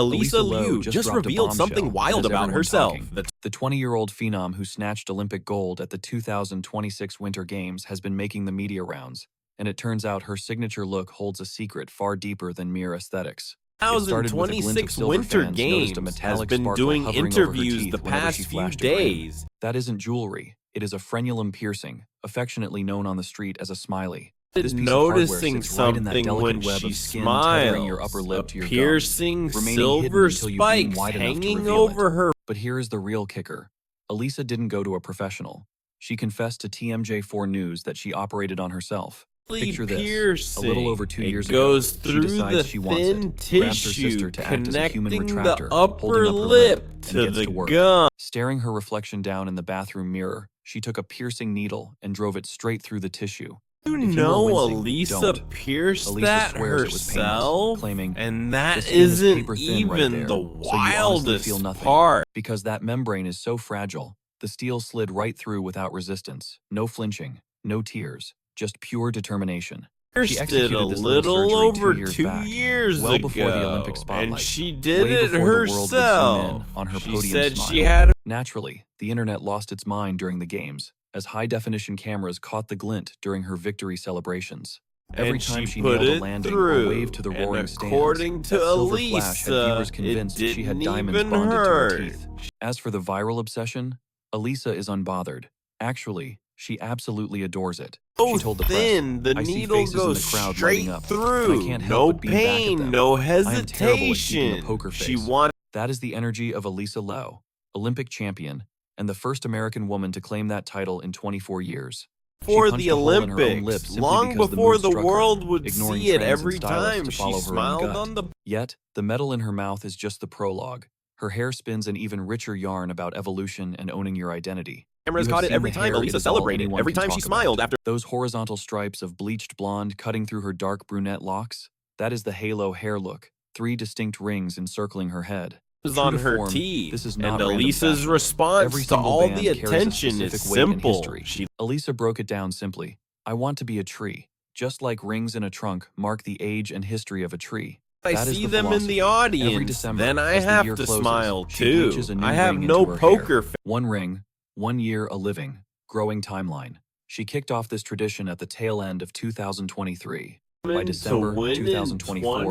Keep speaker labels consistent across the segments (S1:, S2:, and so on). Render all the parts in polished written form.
S1: Alysa Liu just revealed something wild about herself.
S2: The 20-year-old phenom who snatched Olympic gold at the 2026 Winter Games has been making the media rounds, and it turns out her signature look holds a secret far deeper than mere aesthetics.
S1: 2026 Winter Games has been doing interviews the past few days.
S2: That isn't jewelry. It is a frenulum piercing, affectionately known on the street as a smiley. This piece
S1: Noticing
S2: of hardware sits right in that
S1: something when
S2: delicate web
S1: she
S2: of skin tethering your upper
S1: smiles,
S2: lip
S1: a
S2: to your gum,
S1: piercing
S2: remaining
S1: silver
S2: hidden until you beam
S1: spikes
S2: wide enough to
S1: hanging
S2: reveal
S1: over
S2: it.
S1: her.
S2: But here is the real kicker. Alysa didn't go to a professional. She confessed to TMJ4 News that she operated on herself. Picture this. A little over 2 years ago, she decides she wants it, grabs her sister to act as a human retractor,
S1: the upper
S2: holding up her
S1: lip
S2: and
S1: to
S2: gets
S1: the
S2: to work.
S1: gum.
S2: Staring her reflection down in the bathroom mirror, she took a piercing needle and drove it straight through the tissue.
S1: You
S2: If
S1: know
S2: were wincing,
S1: Alysa
S2: don't.
S1: pierced
S2: Alysa
S1: that
S2: swears it was painless,
S1: herself,
S2: claiming,
S1: and
S2: "The
S1: that
S2: skin is
S1: isn't
S2: paper-thin right
S1: even
S2: there,
S1: the
S2: so you honestly
S1: wildest
S2: feel nothing."
S1: part.
S2: Because that membrane is so fragile, the steel slid right through without resistance, no flinching, no tears, just pure determination. She
S1: Did
S2: executed
S1: a
S2: this
S1: little
S2: surgery
S1: over
S2: 2 years
S1: 2
S2: back,
S1: years
S2: well
S1: ago,
S2: before the Olympic spotlight,
S1: and she did
S2: way
S1: it
S2: before the world would zoom
S1: herself.
S2: in on her
S1: She
S2: podium
S1: said
S2: smile.
S1: she had
S2: Naturally, the internet lost its mind during the games, as high-definition cameras caught the glint during her victory celebrations. Every
S1: and
S2: time
S1: she
S2: she
S1: put
S2: nailed a
S1: it
S2: landing
S1: through,
S2: or waved to the
S1: and
S2: roaring
S1: according
S2: stands,
S1: to
S2: that silver flash had
S1: Alysa,
S2: viewers convinced
S1: it
S2: she had
S1: didn't
S2: diamonds
S1: even
S2: bonded to her
S1: hurt.
S2: teeth. As for the viral obsession, Alysa is unbothered. Actually, she absolutely adores it. She told the
S1: thin,
S2: press,
S1: the
S2: "I see
S1: needle
S2: faces in
S1: goes
S2: the crowd
S1: straight
S2: lighting up,
S1: through.
S2: and I can't help
S1: No
S2: but beam back at
S1: pain,
S2: them.
S1: no
S2: I am terrible at keeping
S1: hesitation."
S2: a poker face."
S1: She wanted.
S2: That is the energy of Alysa Liu, Olympic champion, and the first American woman to claim that title in 24 years.
S1: For
S2: She
S1: the
S2: punched a hole in her own lip
S1: Olympics,
S2: simply
S1: long
S2: because
S1: before
S2: mood
S1: the
S2: struck her,
S1: world would
S2: ignoring
S1: see it
S2: trends and
S1: every
S2: stylists
S1: time
S2: to
S1: she
S2: follow her own
S1: smiled
S2: gut.
S1: on the.
S2: Yet, the medal in her mouth is just the prologue. Her hair spins an even richer yarn about evolution and owning your identity.
S1: Cameras
S2: You have
S1: caught it
S2: seen
S1: every
S2: the
S1: time
S2: hair, it
S1: Alysa
S2: is all
S1: celebrated,
S2: anyone
S1: every
S2: can
S1: time she
S2: talk
S1: smiled
S2: about.
S1: after.
S2: Those horizontal stripes of bleached blonde cutting through her dark brunette locks, that is the halo hair look, 3 distinct rings encircling her head.
S1: Was
S2: True
S1: on
S2: to
S1: her
S2: form,
S1: teeth,
S2: this is
S1: and
S2: not random
S1: Alysa's
S2: fashion.
S1: response
S2: Every
S1: to
S2: single
S1: all
S2: band
S1: the
S2: carries a
S1: attention is
S2: specific weight in
S1: simple.
S2: history. Alysa broke it down simply. "I want to be a tree, just like rings in a trunk mark the age and history of a tree."
S1: I
S2: That is
S1: see
S2: the
S1: them in
S2: philosophy.
S1: the
S2: Every
S1: audience,
S2: December,
S1: then I
S2: as the
S1: have
S2: year
S1: to
S2: closes,
S1: smile
S2: she
S1: too.
S2: bleaches a new
S1: I have
S2: ring
S1: no
S2: into her
S1: poker
S2: hair. 1 ring, 1 year a living, growing timeline. She kicked off this tradition at the tail end of 2023. By December 2024,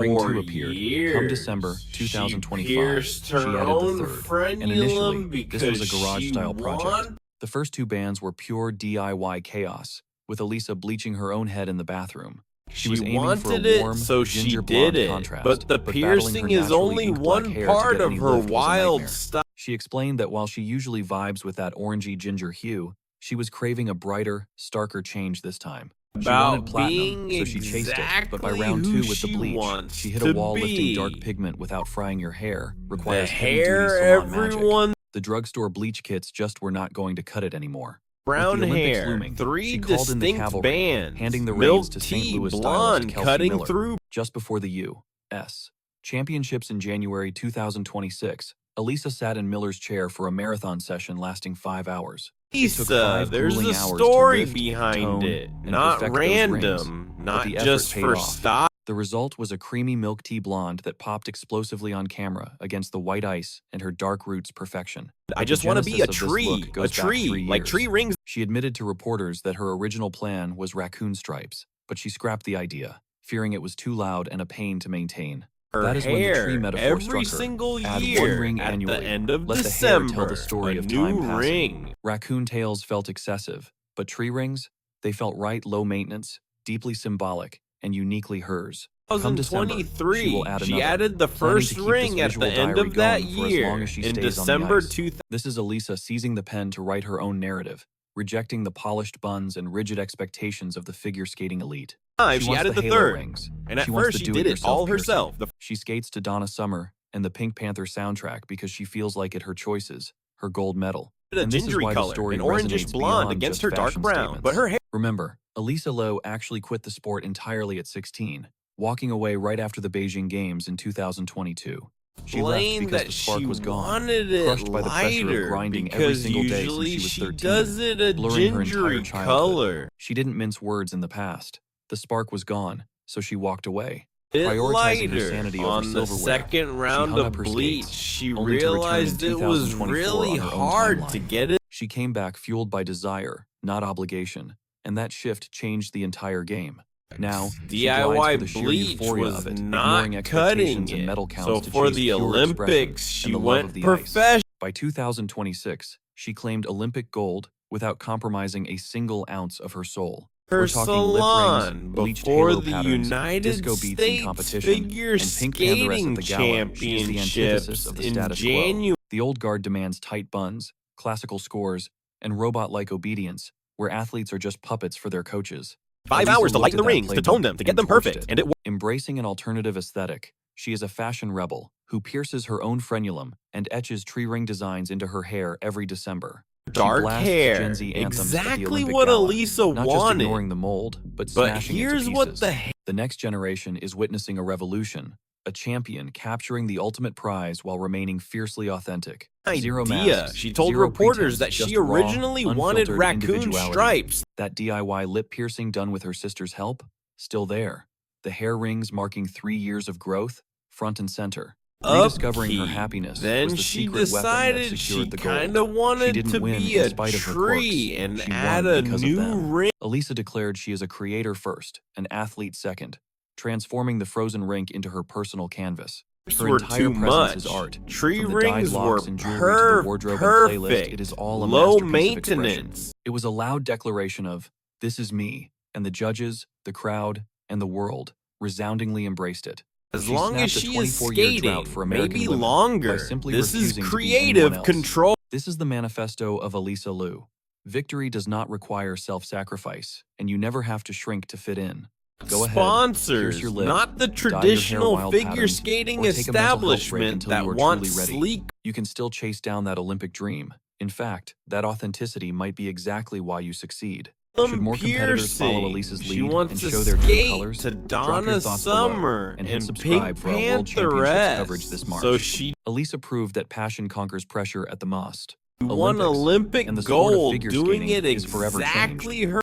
S2: Ring 2 appeared. Come December 2025, she added the 3rd. And initially, this was a garage-style project. The first 2 bands were pure DIY chaos, with Alysa bleaching her own head in the bathroom. She was aiming for a warm,
S1: so she
S2: ginger
S1: did
S2: blonde
S1: it.
S2: contrast,
S1: But the
S2: battling
S1: piercing
S2: her
S1: is
S2: naturally
S1: only
S2: ink black
S1: one
S2: hair to
S1: part
S2: get
S1: of
S2: any
S1: her
S2: lift was a
S1: wild
S2: nightmare.
S1: style.
S2: She explained that while she usually vibes with that orangey ginger hue, she was craving a brighter, starker change this time. She wanted platinum, so she chased it, but by round 2 with the bleach, she hit a wall lifting dark pigment without frying your hair, requires heavy-duty salon magic. The drugstore bleach kits just were not going to cut it anymore.
S1: Brown
S2: With the Olympics
S1: hair,
S2: looming,
S1: 3
S2: she called in the
S1: distinct
S2: cavalry,
S1: bands,
S2: handing the
S1: milk
S2: reins to St.
S1: tea
S2: Louis stylist
S1: blonde
S2: Kelsey
S1: cutting
S2: Miller.
S1: through.
S2: Just before the U.S. Championships in January 2026, Alysa sat in Miller's chair for a marathon session lasting 5 hours. It took 5
S1: There's
S2: grueling
S1: a
S2: hours to
S1: story
S2: lift,
S1: behind
S2: tone,
S1: it,
S2: and
S1: not
S2: perfect those rings,
S1: random,
S2: but
S1: not
S2: the effort
S1: just
S2: paid
S1: for
S2: off.
S1: style.
S2: The result was a creamy milk tea blonde that popped explosively on camera against the white ice and her dark roots perfection.
S1: I
S2: But
S1: just
S2: the
S1: want to be a
S2: genesis of this
S1: tree,
S2: look goes back 3
S1: like
S2: years.
S1: tree rings.
S2: She admitted to reporters that her original plan was raccoon stripes, but she scrapped the idea, fearing it was too loud and a pain to maintain.
S1: Her
S2: That is when the
S1: hair
S2: tree metaphor
S1: every
S2: struck her.
S1: single
S2: Add
S1: year
S2: 1 ring
S1: at
S2: annually.
S1: the end of
S2: Let
S1: December,
S2: the hair tell the story
S1: a
S2: of
S1: new
S2: time passing.
S1: ring.
S2: Raccoon tails felt excessive, but tree rings, they felt right, low maintenance, deeply symbolic, and uniquely hers. Come December,
S1: 2023,
S2: she will add
S1: she
S2: another,
S1: added the
S2: planning to
S1: first
S2: keep
S1: ring
S2: this
S1: at the
S2: visual
S1: end
S2: diary
S1: of that
S2: going for as
S1: year.
S2: long as she
S1: In
S2: stays
S1: December
S2: on the ice.
S1: 2000.
S2: This is Alysa seizing the pen to write her own narrative, rejecting the polished buns and rigid expectations of the figure skating elite.
S1: She
S2: wants
S1: added the
S2: halo
S1: 3rd,
S2: rings.
S1: and at
S2: She wants
S1: first
S2: the
S1: she did it
S2: do-it-yourself
S1: all
S2: piercing.
S1: herself.
S2: She skates to Donna Summer and the Pink Panther soundtrack because she feels like it her choices, her gold medal.
S1: A
S2: And this is
S1: gingery
S2: why the
S1: color,
S2: story
S1: an orangish
S2: resonates
S1: blonde
S2: beyond
S1: against
S2: just
S1: her dark
S2: fashion
S1: brown,
S2: statements.
S1: but her hair.
S2: Remember, Alysa Liu actually quit the sport entirely at 16, walking away right after the Beijing Games in 2022. She left because
S1: that
S2: the spark
S1: she
S2: was gone,
S1: wanted it
S2: crushed by the pressure
S1: lighter
S2: of grinding every
S1: because
S2: single day since
S1: usually
S2: she was
S1: she
S2: 13,
S1: does it a
S2: blurring her entire
S1: gingery
S2: childhood.
S1: color.
S2: She didn't mince words in the past. The spark was gone, so she walked away. Prioritizing her sanity over
S1: On the
S2: silverware,
S1: second round
S2: she hung
S1: of
S2: up her
S1: bleach,
S2: skates,
S1: she
S2: only to return in
S1: realized it was
S2: 2024
S1: really
S2: on her own
S1: hard to
S2: timeline.
S1: get it.
S2: She came back fueled by desire, not obligation, and that shift changed the entire game. Now, she glides for the sheer
S1: bleach
S2: euphoria
S1: was
S2: of it,
S1: not
S2: ignoring
S1: cutting
S2: expectations and
S1: it.
S2: medal counts
S1: So
S2: to
S1: for
S2: chase
S1: the
S2: pure
S1: Olympics,
S2: expression
S1: she
S2: and the love
S1: went
S2: of the
S1: professional.
S2: ice. By 2026, she claimed Olympic gold without compromising a single ounce of her soul.
S1: Her
S2: We're talking
S1: salon
S2: lip rings, bleached
S1: before
S2: halo
S1: the
S2: patterns,
S1: United
S2: disco beats in
S1: States
S2: competition,
S1: figure
S2: and pink panthers
S1: skating
S2: at the gala. She is the antithesis
S1: championships
S2: of the
S1: in
S2: status quo.
S1: January.
S2: The old guard demands tight buns, classical scores, and robot-like obedience, where athletes are just puppets for their coaches.
S1: 5
S2: Alysa
S1: hours to
S2: looked
S1: lighten
S2: at
S1: the
S2: that
S1: rings, to tone them, to get
S2: and
S1: them
S2: torched
S1: perfect,
S2: it.
S1: and it worked.
S2: Embracing an alternative aesthetic, she is a fashion rebel who pierces her own frenulum and etches tree ring designs into her hair every December.
S1: Dark hair,
S2: Gen Z anthems at the
S1: exactly
S2: Olympic
S1: what
S2: Gala,
S1: Alysa
S2: not
S1: wanted.
S2: just ignoring the mold, but
S1: But
S2: smashing
S1: here's
S2: it to
S1: what
S2: pieces. The next generation is witnessing a revolution, a champion capturing the ultimate prize while remaining fiercely authentic. Zero masks,
S1: She told
S2: zero
S1: reporters
S2: pretense,
S1: that she
S2: just raw,
S1: originally wanted
S2: unfiltered
S1: raccoon
S2: individuality.
S1: stripes.
S2: That DIY lip piercing done with her sister's help, still there. The hair rings marking 3 years of growth, front and center. Rediscovering her happiness
S1: Then
S2: was the
S1: she
S2: secret weapon that
S1: decided she
S2: secured the
S1: kind
S2: gold.
S1: of wanted
S2: She didn't
S1: to
S2: win
S1: be
S2: in
S1: a
S2: spite of her
S1: tree
S2: quirks.
S1: and
S2: She
S1: add
S2: won
S1: a
S2: because of
S1: new
S2: them.
S1: ring.
S2: Alysa declared she is a creator first, an athlete second, transforming the frozen rink into her personal canvas. Her
S1: Were
S2: entire
S1: too
S2: presence
S1: much.
S2: is art.
S1: Tree
S2: From the dyed
S1: rings
S2: locks
S1: were
S2: and jewelry to the wardrobe and playlist,
S1: perfect.
S2: it is all a
S1: Low
S2: masterpiece of expression.
S1: maintenance.
S2: It was a loud declaration of, "This is me," and the judges, the crowd, and the world resoundingly embraced it.
S1: As
S2: She
S1: long as
S2: snapped a
S1: she is
S2: 24-year drought
S1: skating,
S2: for American
S1: maybe
S2: women
S1: longer.
S2: by simply
S1: This is
S2: refusing to be anyone
S1: creative
S2: else.
S1: control.
S2: This is the manifesto of Alysa Liu. Victory does not require self-sacrifice, and you never have to shrink to fit in. Go ahead,
S1: Sponsors,
S2: pierce your lip,
S1: not the
S2: dye your hair
S1: traditional
S2: wild
S1: figure
S2: patterns,
S1: skating
S2: or take a mental health break
S1: establishment
S2: until
S1: that
S2: you are
S1: wants
S2: truly ready.
S1: sleek.
S2: You can still chase down that Olympic dream. In fact, that authenticity might be exactly why you succeed. Should more competitors follow Alysa's
S1: She
S2: lead
S1: wants
S2: and
S1: to
S2: show their true
S1: skate
S2: colors?
S1: to
S2: Drop your
S1: Donna
S2: thoughts below
S1: Summer
S2: and hit
S1: and
S2: subscribe
S1: Pink
S2: for our World Championships
S1: Pantheress.
S2: coverage this March.
S1: So she
S2: Alysa proved that passion conquers pressure at the most.
S1: won Olympic
S2: and the sport of
S1: gold
S2: figure
S1: doing
S2: skating
S1: it
S2: is forever
S1: exactly her